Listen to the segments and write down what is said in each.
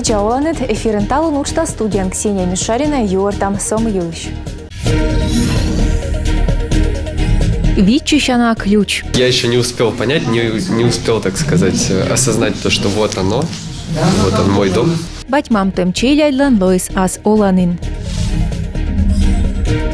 Чаоланет эфирен талын учта студиян Ксения Мишарина юартам Самуилович. Вичищана ключ. Я еще не успел понять, не успел, так сказать, осознать то, что вот оно, вот он мой дом. Батьмам тем челяйлан лоис ас оланин.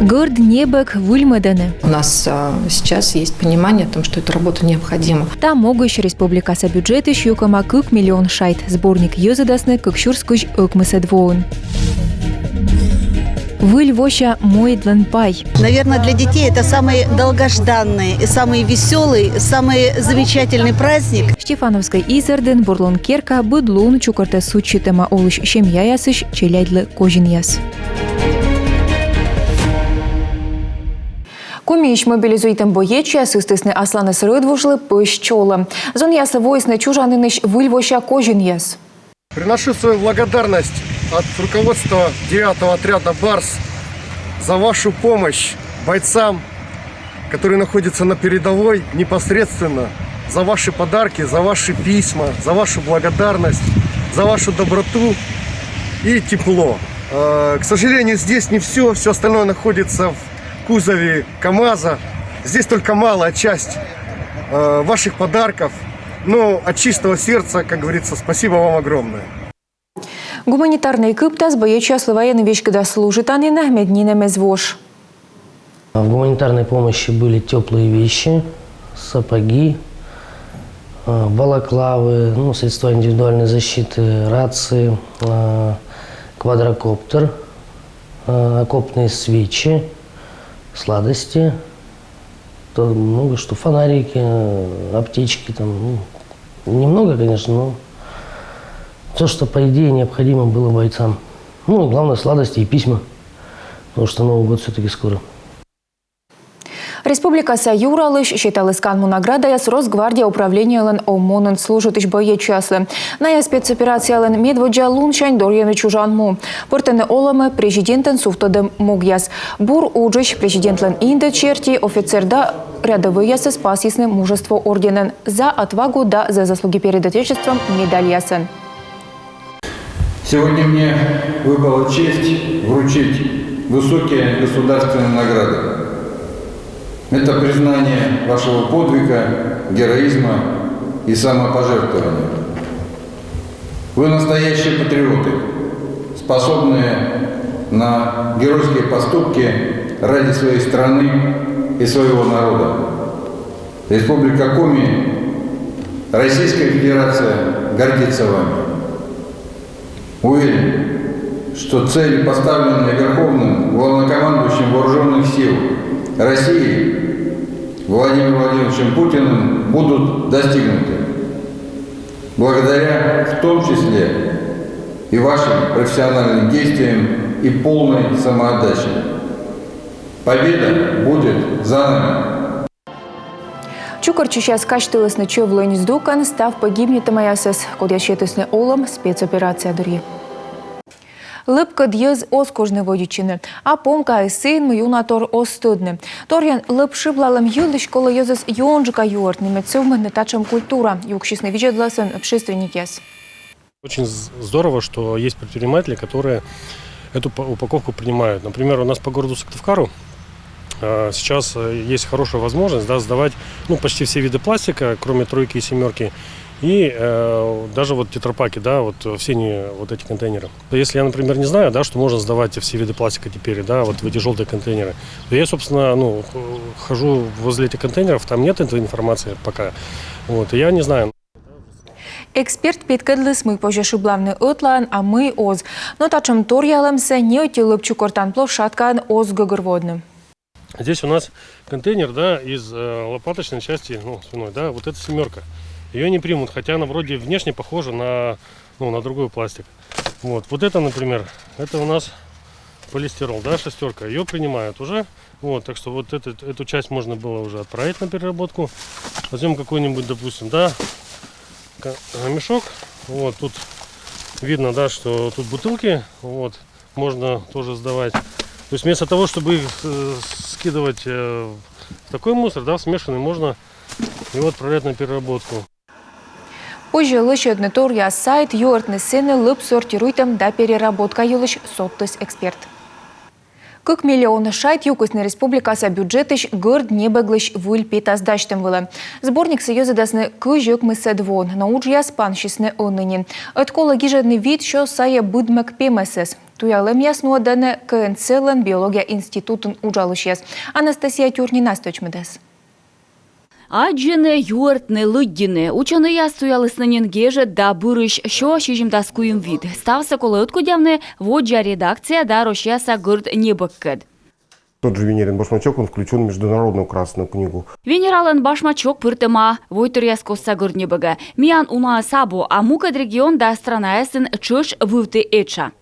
Горд небек вульмедене. У нас сейчас есть понимание о том, что эта работа необходима. Там могущ республикаса бюджеты щукама кык миллион шайт. Сборник юзадасны кыкшурскуж ыкмыседвоун. Выльвоща мой дланпай. Наверное, для детей это самый долгожданный, самый веселый, самый замечательный праздник. Штефановской изарден бурлон керка будлун чукарта сучитема олыш шемьяясыш челяйдлы кожиньяс. Куміш мобілізуйтем боєчі, асистисне Аслана Сридвужли пищола. Зон яса войсне чужаниниш вильвоща кожин яс. Приношу свою благодарность от руководства 9-го отряда «Барс» за вашу помощь бойцам, которые находятся на передовой непосредственно, за ваши подарки, за ваши письма, за вашу благодарность, за вашу доброту и тепло. К сожалению, здесь не все, все остальное находится в кузове КАМАЗа. Здесь только малая часть ваших подарков. Но от чистого сердца, как говорится, спасибо вам огромное. Гуманитарный кыптас боеча слываяны вещкада служит анина меднинами звош. В гуманитарной помощи были теплые вещи, сапоги, балаклавы, средства индивидуальной защиты, рации, квадрокоптер, окопные свечи, сладости, много что, фонарики, аптечки, немного, конечно, но то, что, по идее, необходимо было бойцам. Главное, сладости и письма, потому что Новый год все-таки скоро. Республика Саюралыш считалыскан награда с Росгвардия управления лен ОМОН служит иш боечаслы. На спецоперация лен медводжа луншань дорьяны чужанму. Портене оламе президентен суфтодем мугяс. Бур уджич президент лен инде черти офицер да рядовые ясы спас ясны мужество орденен за отвагу да за заслуги перед Отечеством медаль ясен. Сегодня мне выпала честь вручить высокие государственные награды. Это признание вашего подвига, героизма и самопожертвования. Вы настоящие патриоты, способные на геройские поступки ради своей страны и своего народа. Республика Коми, Российская Федерация гордится вами. Уверен, что цели, поставленные Верховным Главнокомандующим Вооруженных сил России Владимиром Владимировичем Путиным, будут достигнуты. Благодаря в том числе и вашим профессиональным действиям и полной самоотдаче. Победа будет за нами. Чукарчища скачтилась на човлені здукан, став погибнітима ясес, код ящетисне олом спецоперація дорі. Липка д'єз оскожне водічини, а помка і син юнатор остудне. Тор'ян липшиблалем юлиш, коли йозес йонжика юарт, немецовми нетачем культура, юкшисне віджедласен общественник яс. Очень здорово, что есть предприниматели, которые эту упаковку принимают. Например, у нас по городу Сыктывкару сейчас есть хорошая возможность сдавать почти все виды пластика, кроме тройки и семерки. И даже тетрапаки, все эти контейнеры. Если я, например, не знаю, что можно сдавать все виды пластика теперь, в эти желтые контейнеры, то я, собственно, хожу возле этих контейнеров, там нет этой информации пока. И я не знаю. Експерт підкидлис ми пожешиблавни отлан, а ми оз. Тачем тор'ялемся не отілипчу кортан площадкан оз гогорводным. Здесь у нас контейнер, из лопаточной части, свиной, вот эта семерка. Ее не примут, хотя она вроде внешне похожа на другой пластик. Вот это, например, это у нас полистирол, шестерка. Ее принимают уже. Так что эту часть можно было уже отправить на переработку. Возьмем какой-нибудь, допустим, мешок. Тут видно, что тут бутылки. Можно тоже сдавать. То есть вместо того, чтобы их скидывать в такой мусор, смешанный, можно его отправлять на переработку. Позже лышедный торья сайт юртный сыны лып сортируйтам да переработка юлыш соттыс эксперт. Как миллион шайт Юкосной республикасы бюджетыш горд не беглыш вуль петаздачтым вылы. Сборник союза дасны кыжок мыседвон, научья спаншисны оныне. Откола гижедный вид, что сая будмак ПМСС. Туялым ясно даны КНЦЛН биология институтын ужалышес. Анастасия Тюрнина сточмедес. Аджене юртне лыддине. Ученые стоялыснынен геже да бурыш шо шижимдаскуем вид. Стався коли откудявне воджа редакция да рошяса горд небыккед. Тот же Венерин башмачок, он включен в Международную Красную книгу. Венерален башмачок пыртыма, войторяскоса горд небыга. Миян уна сабо, а мукад регион да страна эсен чыш вывты эча.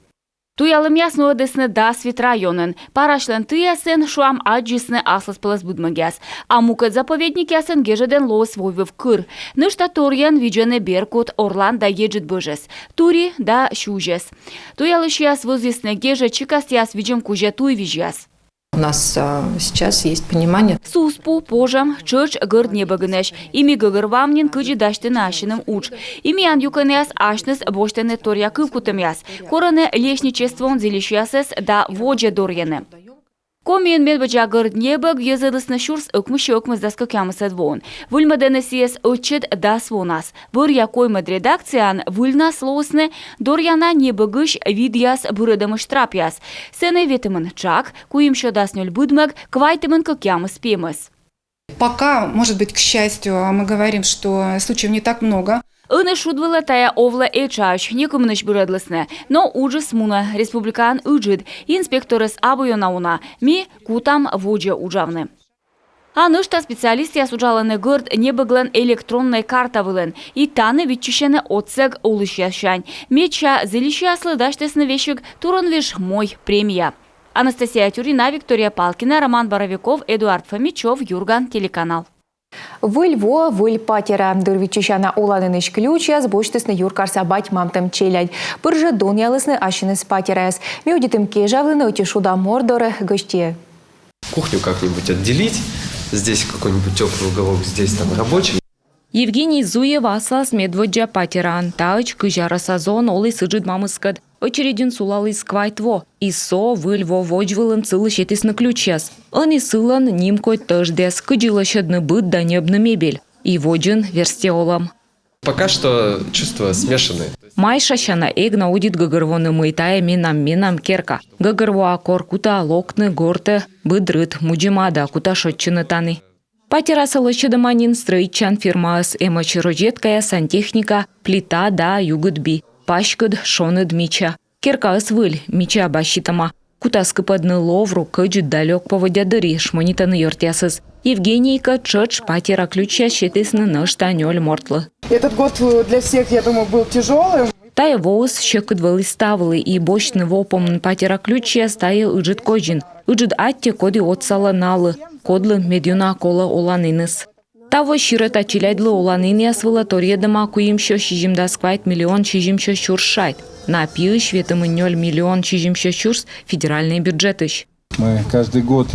Туялым ясно одесны да свит районен. Парашлен тыясен шуам аджисны аслас пылас будмагяс. А мукад заповедник ясен гежеден лос войвев кыр. Нышта торьян виджене беркут Орлан да еджет быжес. Тури да шужес. Туялыш яс возисны геже чикас яс виджем куже туй вижяс. У нас сейчас есть понимание. Суспу пожам чырч гырд небагынеш. Ими гыгырвамнин кыджи дашты нашиным уч. Ими ан юканеас ашныс боштене торья кывкутым яс. Короне лешничествон зелишясес да водже дорьяне. Комиен медбача гырд небаг езыдысны шурс ыкмыш даска кямысад вон. Вульмадене сиес учет да свонас. Бур якоймад редакциян вульна слосны дорьяна небагыш видяс бурыдымыш трапяс. Сене ветымын чак, куим шодаснюль будмаг, квайтымын кямыс пемыс. Пока, может быть, к счастью, мы говорим, что случаев не так много. Ыны шудвала тая овла эчаш, некумныш бурадлысны, но ужас муна республикан уджид, инспекторес абуйонауна, ми кутам воджа ужавны. А нышта специалист ясуджаланы гырд небыглен электронной карта вылен, и таны витчишены отсег улышяшань. Меча зелищаслы даштесны вещик турон виш мой премия. Анастасия Тюрина, Виктория Палкина, Роман Боровиков, Эдуард Фомичев, Юрган, телеканал. Выльво, выль патера. Дырвичищана уланыныш ключа, сбочтысны юркарса бать мамтым челядь. Пыржа дон ялысны ашины с патерас. Меудитым кежавлыны утешуда мордоры гости. Кухню как-нибудь отделить. Здесь какой-нибудь теплый уголок, здесь там рабочий. Евгений Зуев аслас медводжа патеран. Таыч кыжара сазон олы сыджит мамыскад. Очередин сулалы сквайтво. Исо выльво воджвылын цылы щетис на ключес. Они сылан нимкой тождес. Кыджилы щедны быт да небны мебель. И воджин верстеолам. Пока что чувства смешанные. Майша щана эгна удит гагырвоны мыйтая минам керка. Гагырво акор кута локны горты быдрыт муджимада кута шотчыны таны. Патераса лощедыманин строительчан фирмас эмочь розеткая сантехника плита да югытби. Пашкыд шоныд мича. Керка ысвыль мича бащитама. Кутаскы подны ловру кыджит далек поводядыри шмонитаны йортясыз. Евгенийка чыч патера ключа щетысны ныштанёль мортлы. Этот год для всех, я думаю, был тяжелым. Тая воус щекыдвалы ставлы и бочны вопом патера ключа стая ыджит кожин. Ыджит атте коды отсала налы. Кодлы медюна кола оланыныс. Таво щирыта чилядлы оланын ясвыла торьедыма куимшо шижимдасквайт миллион шижимшо шуршайт. На пиыш ветымынёль миллион шижимшо шурс федеральный бюджетыш. Мы каждый год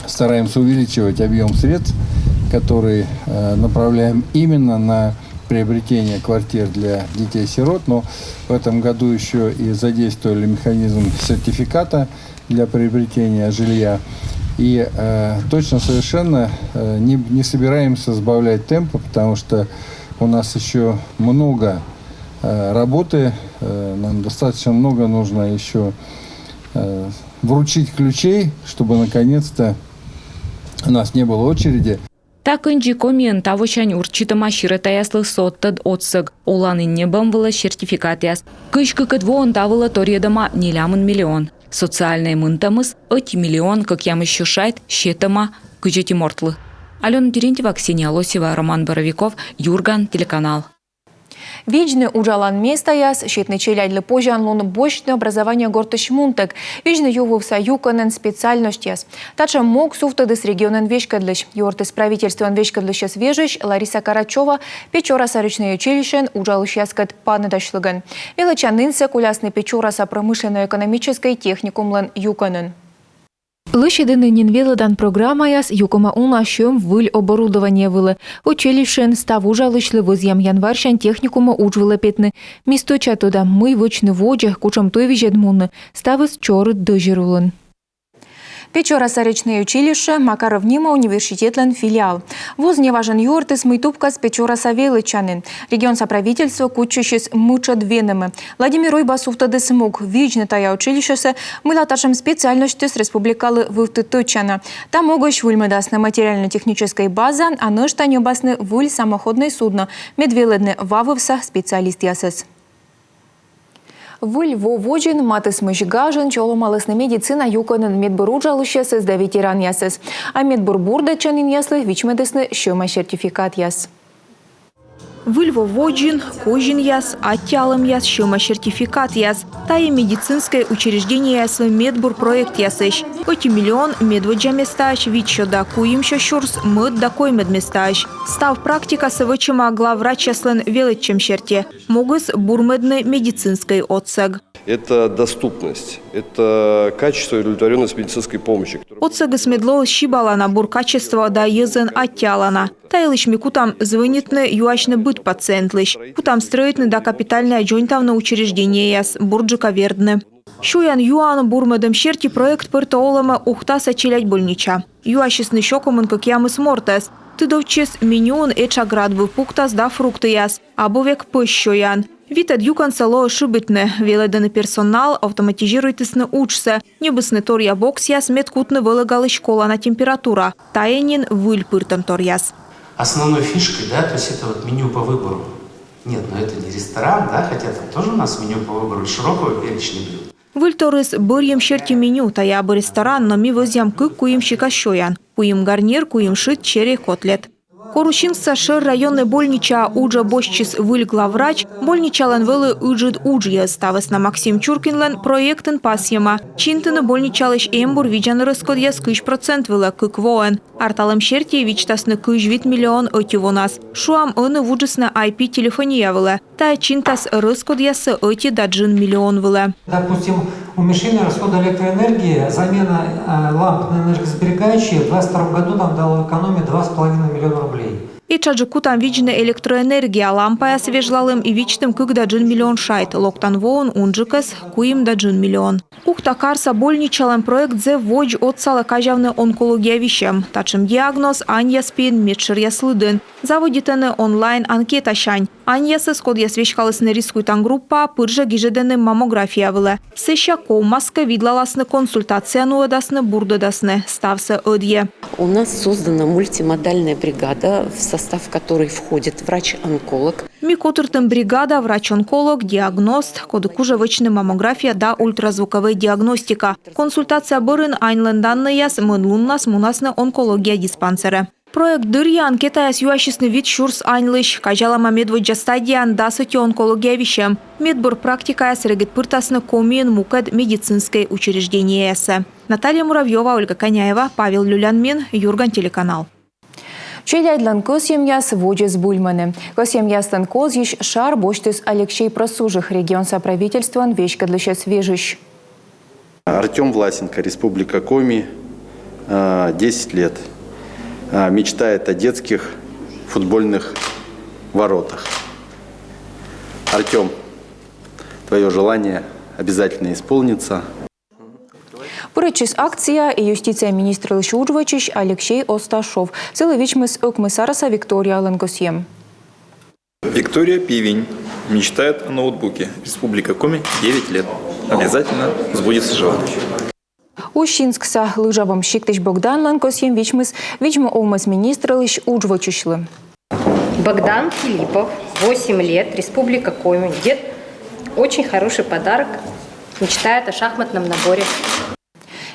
стараемся увеличивать объем средств, которые направляем именно на приобретение квартир для детей-сирот, но в этом году еще и задействовали механизм сертификата для приобретения жилья. И точно совершенно не собираемся сбавлять темпа, потому что у нас еще много работы, нам достаточно много нужно еще вручить ключей, чтобы наконец-то у нас не было очереди. Так инжи комиен того шань урчитыма ширытаяслы соттад отсыг. Оланын небом было сертификат яс. Кышкы кыдвон тавыла торьедыма нелямын миллион. Социальный мынтамыз 1 миллион, как ям еще шайт, щетыма кыжети мортлы. Алена Терентьева, Ксения Лосева, Роман Боровиков, Юрган, телеканал. Вижны ужалан места яс, щитный челядлы пожан лун бочное образование гортыш мунтек. Вижны ювывса юканен специальность яс. Тача мог суфтадыс регионен вешкадлыш. Юртыс правительствен вешкадлыш свежиш Лариса Карачева печора сарычный училищен ужалыш яскат паныдашлыган. Величанынсе кулясный печораса промышленно-экономической техникумлен юканен. Лише дынынин велыдан программа яс юкома уна шөм выль оборудование вылы. Училищен ставу жалышлы возьям январшан техникума учвылы петны. Мисточа туда мы вочны воджах кучам той вижедмуны. Ставыс чорыт дожирулын. Печора-Саречное училище, Макаров-Нима университетлен филиал. Вуз неважен юртыс мытупкас Печора-Савелычанын. Регион соправительства кучущис мычадвенымы. Владимир Ойбасуфта смог вижны тая училищесе мылаташем специальности с республикалы вывтытычана. Там могущ выльмедасны материально-технической база, а ныштаню басны выль самоходное судно. Медвеледны вавывса специалист ясес. Выль воджин матыс мыжгажын чоломалысны медицина юконын медбуруджалышесыз да ветеран ясыз. А медбурбурда чанин яслы вичмедесны шөма сертификат яс. Выль воджин, кожин яс, аттялым яс, шөма сертификат яс. Тае медицинское учреждение яслы медбур проект ясыш. 1 миллион медводжа месташ, вичо да куимшо шурс мыд да кой медместаш. Став практика сывычыма главврач яслын велетчем шерте. Могыс бурмедны медицинской отсег. Это доступность, это качество и удовлетворенность медицинской помощи. Отсег смедло щибала набор качества да езен оттялана. Тайлыш кутам звонитны юашны быт пациентлыш. Кутам строитны да капитальное джойнтавно учреждение яс бурджика вердны. Шуян юан бурмедем шерти проект пырта олама ухтаса челять больнича. Юашисны шокомын как ямы смортес. Тыдовчес миньон эчаград выпуктас да фрукты яс. Абовек пыщоян. Витад юкан село ошибитне, веледений персонал автоматизируйтесне учсе, небесне торя бокс яс медкутне вылегали школа на температура, таянин выль пыртан торяс. Основной фишкой, да, то есть это вот меню по выбору. Нет, но это не ресторан, да, хотя там тоже у нас меню по выбору широкого перечня блюд. Выль торис бырьем шерти меню, тая бы ресторан, но ми возьям кык куим щикащоян, куим гарнир, куим шит черри котлет. Корущинца шер районный больнича уджа бощис выль главврач, больничален вылы уджид уджия ставес на Максим Чуркинлен проектен пасьема. Чинтыны больничалыш эмбур виджан раскодьяс кыш процент вылы кык воен. Арталым шерти вичтасны кыш вид миллион отивонас. Шуам ыны вуджисны IP телефония вылы. Та чинтас раскодьясы оти даджин миллион вылы. Допустим, уменьшение расхода электроэнергии, замена ламп на энергосберегающие в 2022 году нам дало экономию 2,5 миллиона рублей. И чаджикутам виджны электроэнергия лампая свежлалым и вичтым кык даджин миллион шайт. Локтан воон унджикас куим даджин миллион. Кухта карса больничалым проект зе водж отсала кажавны онкология вишем. Тачым диагноз анья спин медшир яслыдын. Заводитыны онлайн анкета шань. Аньясы скод ясвешкалысны рискуйтан группа пыржа гижедены маммография вылы. Сыща маска видлаласны консультация нуэдасны бурдыдасны. Ставсы ödye. У нас создана мультимодальная бригада, в состав которой входит врач-онколог. Микотыртым бригада, врач-онколог, диагност, кодыкужевочный маммография да ультразвуковая диагностика. Консультация бырын айнленданны яс мынлуннас мунасны онкология диспансеры. Проект дырья анкета яс юашисны вид шурс айнлыш, кажалама медводжа стадиян дасыти онкология вишем. Медбур практика яс регит пыртасны комиен мукед медицинское учреждение ясы. Наталья Муравьева, Ольга Коняева, Павел Люлянмин, Юрган, телеканал. Челяйдлан косьемьяс воджес бульманы. Косьемьястан козьиш шар боштыс Алексей Просужих, регион соправительстван вещкадлыше свежищ. Артем Власенко, Республика Коми, 10 лет. Мечтает о детских футбольных воротах. Артем, твое желание обязательно исполнится. Пырычис акция и юстиция министр Лышуджвачич Алексей Осташов. Силовичмыс Окмысараса Виктория Лангосьем. Виктория Пивень мечтает о ноутбуке. Республика Коми, 9 лет. Обязательно сбудется желание. Ущинскса лыжавым щиктыш Богдан Лангосьем вичмыс овмыс министр Лышуджвачишлы. Богдан Филиппов, 8 лет, Республика Коми. Дед, очень хороший подарок. Мечтает о шахматном наборе.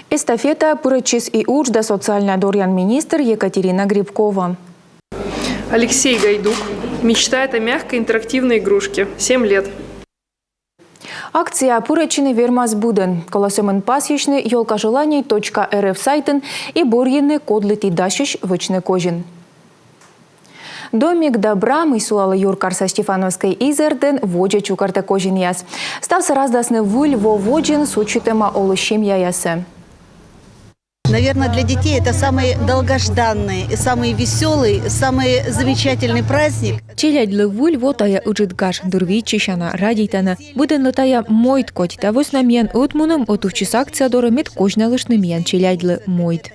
Эстафета «Пырычис и уч» да социальная дорьян министр Екатерина Грибкова. Алексей Гайдук мечтает о мягкой интерактивной игрушке. 7 лет. Акция «Пырычины вермаз буден». Колосемын пасьечны ёлка желаний.рф сайтын и борьины кодлыти дащищ вычны кожин. Домик добра мисулала Юркарса Стефановской изерден воджа чукарта кожин яс. Стався раздасны выль во воджин с учетема олышем яясе. Наверное, для детей это самый долгожданный, самый веселый, самый замечательный праздник. Челядьлы вуль вотая уджидгаш дурвичишана радитана. Буден латая мойт коть, та вось намьян отмуном отувчис акция дора мед кожналышным ян челядьлы мойт.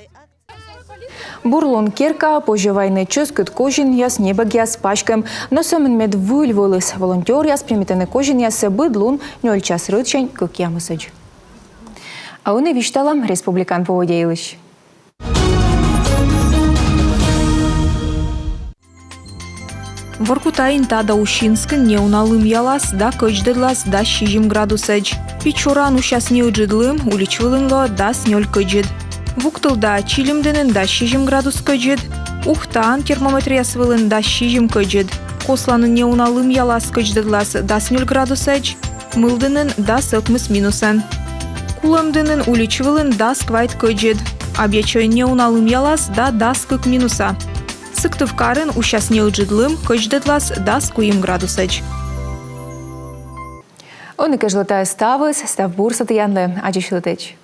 Бурлон Керка поживайный ческут кожин яс небаг яс пачкам, но самын мед вуль волыс волонтер яс примитаны кожин яс быдлун 0 час рычань как ямысыч. А он и вишталам республикан поводейлыш. Воркутайын тада ушинскын не уналым ялас да кычдыдлас да 6 градусыч. Пичуран ушас не уджидлым уличвылынло да 0 кычдыд. Вуктылда чилимденен да 6 градус кычдыд. Ухтан термометрияс вылын да 6 кычдыд. Косланын не уналым ялас кычдыдлас да 0 градусыч. Мылдынын да сылкмыс минусан. Куламдынын уличвылын да сквайт кычдыд. Абьячой не уналым ялас да скык минуса. Сыктывкарын ушас не уджидлым кычдыдлас да скуим градусыч. Он и кажлатая ставыс, став бурсаты янлы, аджишлытыч.